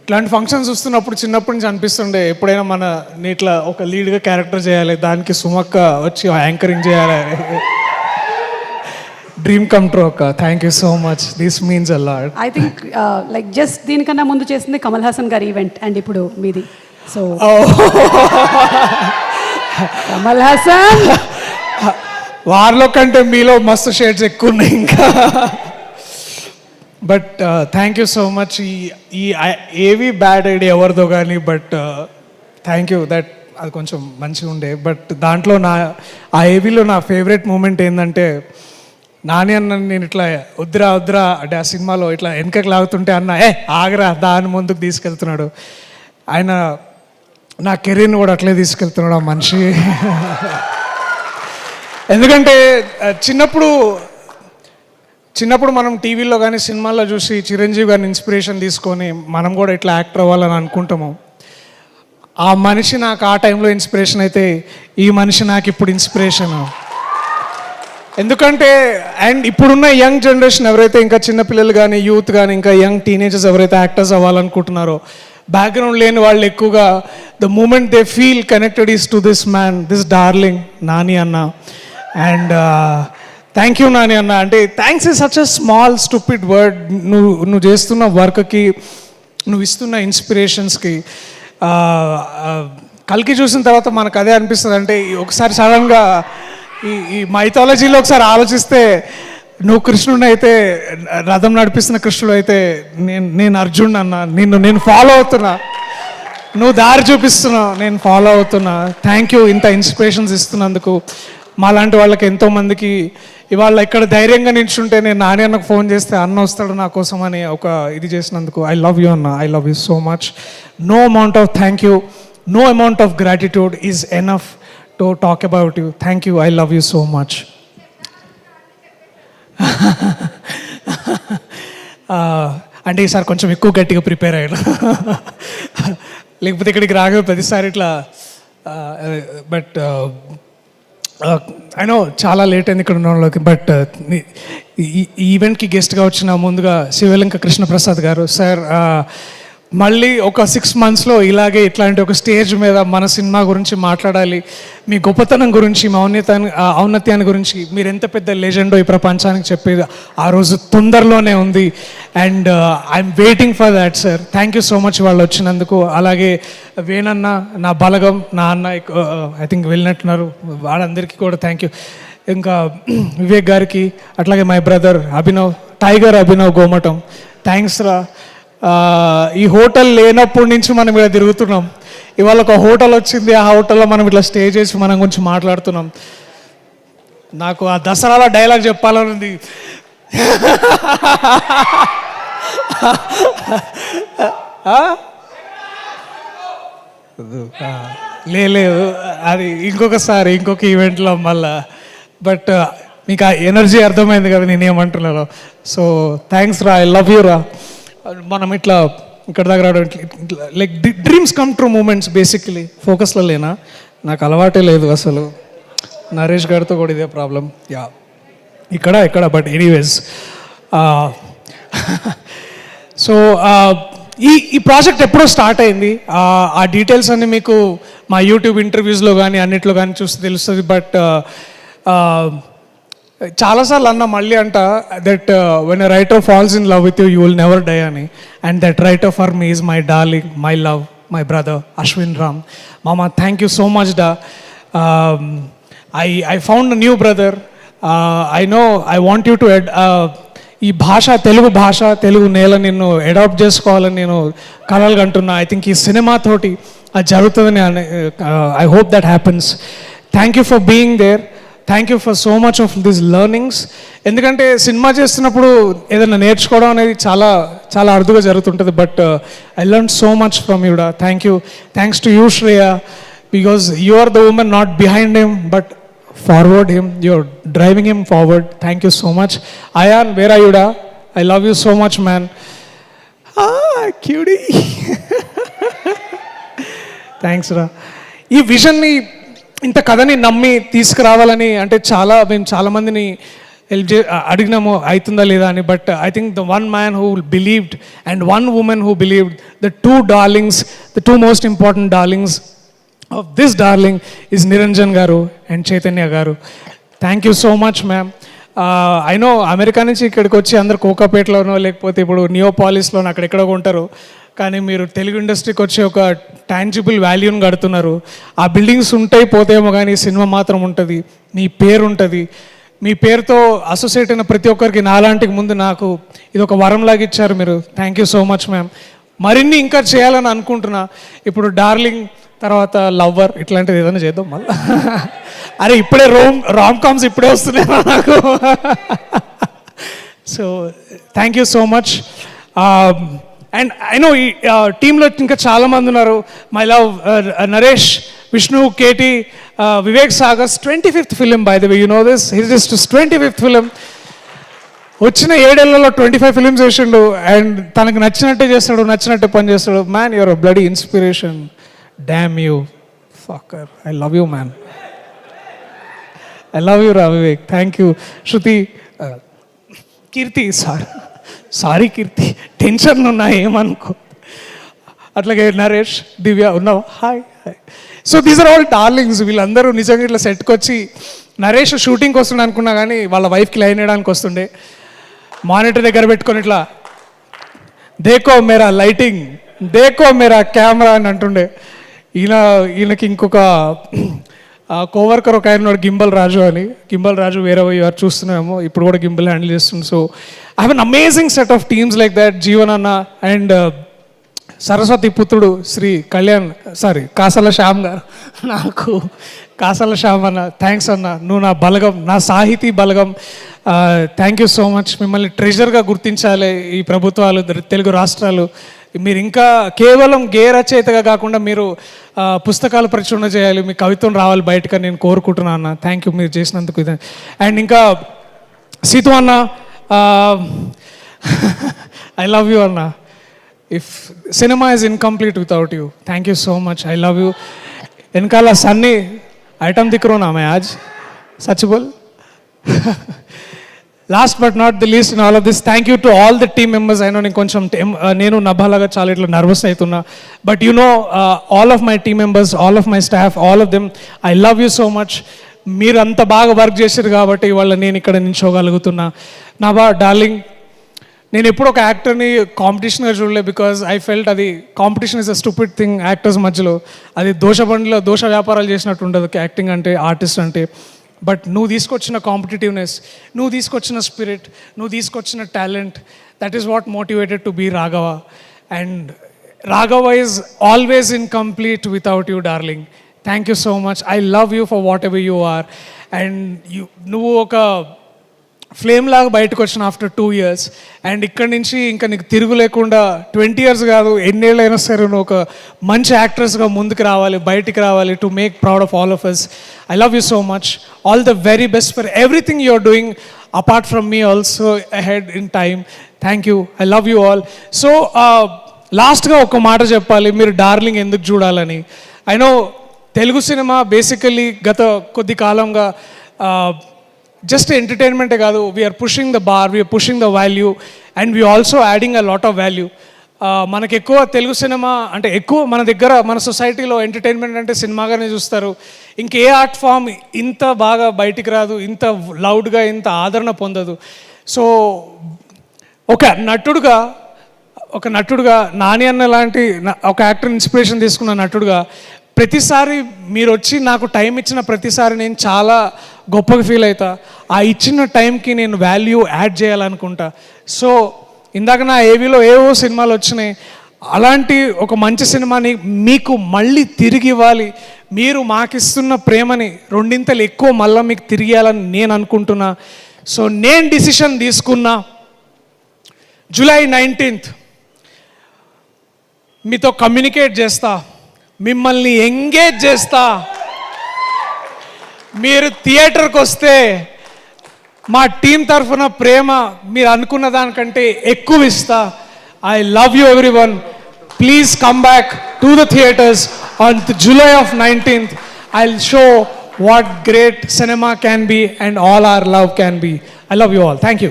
ఇట్లాంటి ఫంక్షన్స్ చూస్తున్నప్పుడు చిన్నప్పటి నుంచి అనిపిస్తుండే ఎప్పుడైనా మన ఇట్లా ఒక లీడ్గా క్యారెక్టర్ చేయాలి, దానికి సుమక్క వచ్చి యాంకరింగ్ చేయాలి. డ్రీమ్ కమ్ ట్రూ అక్క. Thank you so much, this means a lot. I think like just దీనికన్నా ముందు చేసింది కమల్ హాసన్ గారి ఈవెంట్ అండ్ ఇప్పుడు మీది. సో కమల్ హాసన్ వారిలో కంటే మీలో మస్తు షేడ్స్ ఎక్కువ ఉన్నాయి ఇంకా. But thank you so much. ఈ ఏవి బ్యాడ్ ఐడియా ఎవరిదో కానీ, బట్ థ్యాంక్ యూ దట్ అది కొంచెం మంచిగా ఉండే. బట్ దాంట్లో ఆ ఏవీలో నా ఫేవరెట్ మూమెంట్ ఏంటంటే, నాని అన్న నేను ఇట్లా వద్దురా వద్దురా అంటే ఆ సినిమాలో ఇట్లా వెనకకి లాగుతుంటే అన్న ఆగరా దాని ముందుకు తీసుకెళ్తున్నాడు. ఆయన నా కెరీర్ని కూడా అట్లే తీసుకెళ్తున్నాడు ఆ మనిషి. ఎందుకంటే చిన్నప్పుడు మనం టీవీలో కానీ సినిమాల్లో చూసి చిరంజీవి గారిని ఇన్స్పిరేషన్ తీసుకొని మనం కూడా ఇట్లా యాక్టర్ అవ్వాలని అనుకుంటాము. ఆ మనిషి నాకు ఆ టైంలో ఇన్స్పిరేషన్ అయితే, ఈ మనిషి నాకు ఇప్పుడు ఇన్స్పిరేషన్. ఎందుకంటే అండ్ ఇప్పుడున్న యంగ్ జనరేషన్ ఎవరైతే ఇంకా చిన్నపిల్లలు కానీ యూత్ కానీ ఇంకా యంగ్ టీనేజర్స్ ఎవరైతే యాక్టర్స్ అవ్వాలనుకుంటున్నారో, బ్యాక్గ్రౌండ్ లేని వాళ్ళు ఎక్కువగా the moment they feel connected is to this man, this darling Nani అన్న. అండ్ థ్యాంక్ యూ నాని అన్న. అంటే thanks is such a small stupid word. నువ్వు చేస్తున్న వర్క్కి, నువ్వు ఇస్తున్న ఇన్స్పిరేషన్స్కి. కల్కి చూసిన తర్వాత మనకు అదే అనిపిస్తుంది. అంటే ఒకసారి సడన్గా ఈ మైథాలజీలో ఒకసారి ఆలోచిస్తే, నువ్వు కృష్ణుడు అయితే, రథం నడిపిస్తున్న కృష్ణుడు అయితే నేను అర్జున్ అన్న. నేను ఫాలో అవుతున్నా, నువ్వు దారి చూపిస్తున్నావు, నేను ఫాలో అవుతున్నా. థ్యాంక్ యూ ఇంత ఇన్స్పిరేషన్స్ ఇస్తున్నందుకు. మాలాంటి వాళ్ళకి ఎంతోమందికి ఇవాళ ఇక్కడ ధైర్యంగా నిల్చుంటే, నేను నాని అన్నకు ఫోన్ చేస్తే అన్న వస్తాడు నా కోసం అని ఒక ఇది చేసినందుకు ఐ లవ్ యూ అన్న. I love you so much. No amount of thank you, no amount of gratitude is enough to talk about you. Thank you. I love you so much. అంటే ఈసారి కొంచెం ఎక్కువ గట్టిగా ప్రిపేర్ అయ్యాను. లేకపోతే ఇక్కడికి రాగా ప్రతిసారి ఇట్లా. బట్ ఐ నో చాలా లేట్ అయింది ఇక్కడ ఉన్న వాళ్ళకి. బట్ ఈ ఈవెంట్కి గెస్ట్గా వచ్చిన ముందుగా శివలంక కృష్ణప్రసాద్ గారు సార్, మళ్ళీ ఒక 6 monthsలో ఇలాగే ఇట్లాంటి ఒక స్టేజ్ మీద మన సినిమా గురించి మాట్లాడాలి, మీ గొప్పతనం గురించి, మీ ఔన్నత్యాన్ని గురించి, మీరు ఎంత పెద్ద లెజెండో ఈ ప్రపంచానికి చెప్పేది ఆ రోజు తొందరలోనే ఉంది. And I'm waiting for that sir. Thank you so much వాళ్ళు వచ్చినందుకు. అలాగే వేణన్న, నా బలగం, నా అన్న ఐ థింక్ వెళ్ళినట్టున్నారు, వాళ్ళందరికీ కూడా థ్యాంక్ యూ. ఇంకా వివేక్ గారికి, అట్లాగే my brother Abhinav, tiger Abhinav Gomatam, thanks రా. ఈ హోటల్ లేనప్పటి నుంచి మనం ఇలా తిరుగుతున్నాం. ఇవాళ ఒక హోటల్ వచ్చింది, ఆ హోటల్లో మనం ఇట్లా స్టే చేసి మనం గురించి మాట్లాడుతున్నాం. నాకు ఆ దసరాలో డైలాగ్ చెప్పాలని ఉంది. లేదు, అది ఇంకొక ఈవెంట్లో మళ్ళా. బట్ మీకు ఆ ఎనర్జీ అర్థమైంది కదా నేనేమంటున్నాను. సో థ్యాంక్స్ రా, ఐ లవ్ యూ రా. మనం ఇట్లా ఇక్కడ దగ్గర like dreams come true moments. Basically ఫోకస్లో లేనా, నాకు అలవాటే లేదు అసలు. నరేష్ గారితో కూడా ఇదే ప్రాబ్లం. యా ఇక్కడ బట్ ఎనీవేస్. సో ఈ ప్రాజెక్ట్ ఎప్పుడో స్టార్ట్ అయింది. ఆ డీటెయిల్స్ అన్నీ మీకు మా యూట్యూబ్ ఇంటర్వ్యూస్లో కానీ అన్నిట్లో కానీ చూస్తే తెలుస్తుంది. బట్ చాలాసార్లు అన్న మళ్ళీ అంట that when a writer falls in love with you, you will never die అని. And that writer for me is my darling, my love, my brother Ashwin Ram. మామ థ్యాంక్ యూ సో మచ్ డా. I found new brother. I know I want you to ఈ భాష, తెలుగు భాష, తెలుగు నేల నిన్ను adapt చేసుకోవాలని నేను కలలు కంటున్నా. ఐ థింక్ ఈ సినిమాతోటి అది జరుగుతుందని I hope that happens. Thank you for being there. Thank you for so much of this learnings. ఎందుకంటే సినిమా చేస్తున్నప్పుడు ఏదైనా నేర్చుకోవడం అనేది చాలా చాలా అరుదుగా జరుగుతుంటుంది. But I learn so much from యుడా. Thank you. Thanks to you Shreya, because you are the women not behind him but forward him, you are driving him forward. Thank you so much. Ayaan, where are యుడా? I love you so much man. QD. Thanks రా. ఈ విజన్ని, ఇంత కథని నమ్మి తీసుకురావాలని అంటే మేము చాలామందిని అడిగినాము అవుతుందా లేదా అని. But I think the one man who believed and one women who believed, the two darlings, the two most important darlings of this darling is Niranjan గారు అండ్ చైతన్య గారు. Thank you so much ma'am. I know America నుంచి ఇక్కడికి వచ్చి అందరు కోకాపేటలోనో లేకపోతే ఇప్పుడు నియోపాలిస్లోనో అక్కడెక్కడో ఉంటారు, కానీ మీరు తెలుగు ఇండస్ట్రీకి వచ్చి ఒక టాంజిబుల్ వాల్యూని కడుతున్నారు. ఆ బిల్డింగ్స్ ఉంటాయి పోతేమో కానీ సినిమా మాత్రం ఉంటుంది, మీ పేరు ఉంటుంది. మీ పేరుతో అసోసియేట్ అయిన ప్రతి ఒక్కరికి నాలాంటికి ముందు నాకు ఇది ఒక వరంలాగా ఇచ్చారు మీరు. Thank you so much ma'am. మరిన్ని ఇంకా చేయాలని అనుకుంటున్నా. ఇప్పుడు డార్లింగ్ తర్వాత లవ్వర్ ఇట్లాంటిది ఏదైనా చేద్దాం మళ్ళీ. అరే ఇప్పుడే రామ్ కామ్స్ ఇప్పుడే వస్తున్నాయి నాకు. So thank you so much. And I know ఈ టీంలో ఇంకా చాలామంది ఉన్నారు. My love Naresh, Vishnu, KT, Vivek Sagar's 25th film by the way, you know this, his 25th film. వచ్చిన 7 ఏళ్లలో 25 ఫిలిమ్స్ చేసిండు అండ్ తనకు నచ్చినట్టే చేస్తాడు, నచ్చినట్టే పని చేస్తాడు. Man your a bloody inspiration. Damn you fucker. I love you man. I love you రా Vivek. Thank you. Shruti, Keerthi, sorry Keerthi, tension ఉన్నా ఏమనుకో. అట్లాగే నరేష్, దివ్య ఉన్నావా? Hi hi. So these are all darlings. వీళ్ళందరూ నిజంగా ఇట్లా సెట్కి వచ్చి, నరేష్ షూటింగ్కి వస్తుండే అనుకున్నా కానీ వాళ్ళ వైఫ్కి లైన్ వేయడానికి వస్తుండే, మానిటర్ దగ్గర పెట్టుకొని ఇట్లా దేకో మేరా లైటింగ్, దేకో మేరా కెమెరా అని అంటుండే. ఈయనకి ఇంకొక కోవర్కర్ ఒక ఆయన గింబల్ రాజు అని. గింబల్ రాజు వేరే వారు చూస్తున్నామేమో, ఇప్పుడు కూడా గింబల్ హ్యాండిల్ చేస్తుంది. So I have an amazing set of teams like that. Jeevan అన్న అండ్ సరస్వతి పుత్రుడు శ్రీ కళ్యాణ్, కాసల శ్యామ్ గారు. నాకు కాసల శ్యామ్ అన్న, థ్యాంక్స్ అన్న, నువ్వు నా బలగం, నా సాహితీ బలగం. Thank you so much. మిమ్మల్ని ట్రెజర్గా గుర్తించాలి ఈ ప్రభుత్వాలు, తెలుగు రాష్ట్రాలు. మీరు ఇంకా కేవలం గేయ రచయితగా కాకుండా మీరు పుస్తకాలు ప్రచురణ చేయాలి, మీ కవిత్వం రావాలి బయటకు నేను కోరుకుంటున్నాను అన్న. థ్యాంక్ యూ మీరు చేసినందుకు. ఇది అండ్ ఇంకా సీతు అన్న, ఐ లవ్ యూ అన్న. If cinema is incomplete without you. Thank you so much. I love you. వెనకాల సన్నీ ఐటమ్ దిక్కు నా మే ఆజ్ సచ్ బోల్. Last but not the least in all of this, thank you to all the team members. అయినా నేను కొంచెం నేను నభాలాగా చాలా ఇట్లా నర్వస్ అవుతున్నా, but you know all of my team members, all of my staff, all of them, I love you so much. మీరు అంత బాగా వర్క్ చేశారు కాబట్టి ఇవాళ నేను ఇక్కడ నిల్చోగలుగుతున్నా. నా డార్లింగ్, నేను ఎప్పుడు ఒక యాక్టర్ని కాంపిటీషన్గా చూడలే, బికాజ్ ఐ ఫెల్ట్ అది competition is a stupid thing actors మధ్యలో. అది దోష వ్యాపారాలు చేసినట్టు ఉండదు యాక్టింగ్ అంటే, ఆర్టిస్ట్ అంటే. బట్ నువ్వు తీసుకొచ్చిన కాంపిటేటివ్నెస్, నువ్వు తీసుకొచ్చిన స్పిరిట్, నువ్వు తీసుకొచ్చిన talent, that is what motivated to be Raghava. And Raghava is always incomplete without you darling. Thank you so much. I love you for whatever you are. And నువ్వు ఒక flame లాగా బయటకు వచ్చిన ఆఫ్టర్ 2 years, అండ్ ఇక్కడి నుంచి ఇంకా నీకు తిరుగు లేకుండా 20 years కాదు ఎన్నేళ్ళైనా సరే నువ్వు ఒక మంచి యాక్ట్రెస్గా ముందుకు రావాలి, బయటికి రావాలి, to make proud of all of us. I love you so much. All the very best for everything you are doing apart from me also ahead in time. Thank you. I love you all. So లాస్ట్గా ఒక మాట చెప్పాలి, మీరు darling ఎందుకు చూడాలని. I know Telugu cinema basically గత కొద్ది కాలంగా జస్ట్ ఎంటర్టైన్మెంటే కాదు, we're pushing the bar, we're pushing the value, and we also adding a lot of value. మనకు ఎక్కువ తెలుగు సినిమా అంటే ఎక్కువ మన దగ్గర మన సొసైటీలో ఎంటర్టైన్మెంట్ అంటే సినిమాగానే చూస్తారు. ఇంకే ఆర్ట్ ఫామ్ ఇంత బాగా బయటికి రాదు, ఇంత లౌడ్గా, ఇంత ఆదరణ పొందదు. సో ఒక నటుడుగా నాని అన్న లాంటి ఒక యాక్టర్ ఇన్స్పిరేషన్ తీసుకున్న నటుడుగా ప్రతిసారి మీరు వచ్చి నాకు టైం ఇచ్చిన ప్రతిసారి నేను చాలా గొప్పగా ఫీల్ అవుతా. ఆ ఇచ్చిన టైంకి నేను వాల్యూ యాడ్ చేయాలనుకుంటా. సో ఇందాక నా ఏవీలో ఏవో సినిమాలు వచ్చినాయి, అలాంటి ఒక మంచి సినిమాని మీకు మళ్ళీ తిరిగి ఇవ్వాలి. మీరు మాకిస్తున్న ప్రేమని 2 ఎక్కువ మళ్ళీ మీకు తిరిగేయాలని నేను అనుకుంటున్నా. సో నేను డిసిషన్ తీసుకున్నా, July 19th మీతో కమ్యూనికేట్ చేస్తా, మిమ్మల్ని ఎంగేజ్ చేస్తా. మీరు థియేటర్కి వస్తే మా టీం తరఫున ప్రేమ మీరు అనుకున్న దానికంటే ఎక్కువ ఇస్తా. I love you everyone. Please come back to the theatres on July 19th. I'll show what great cinema can be and all our love can be. I love you all. Thank you.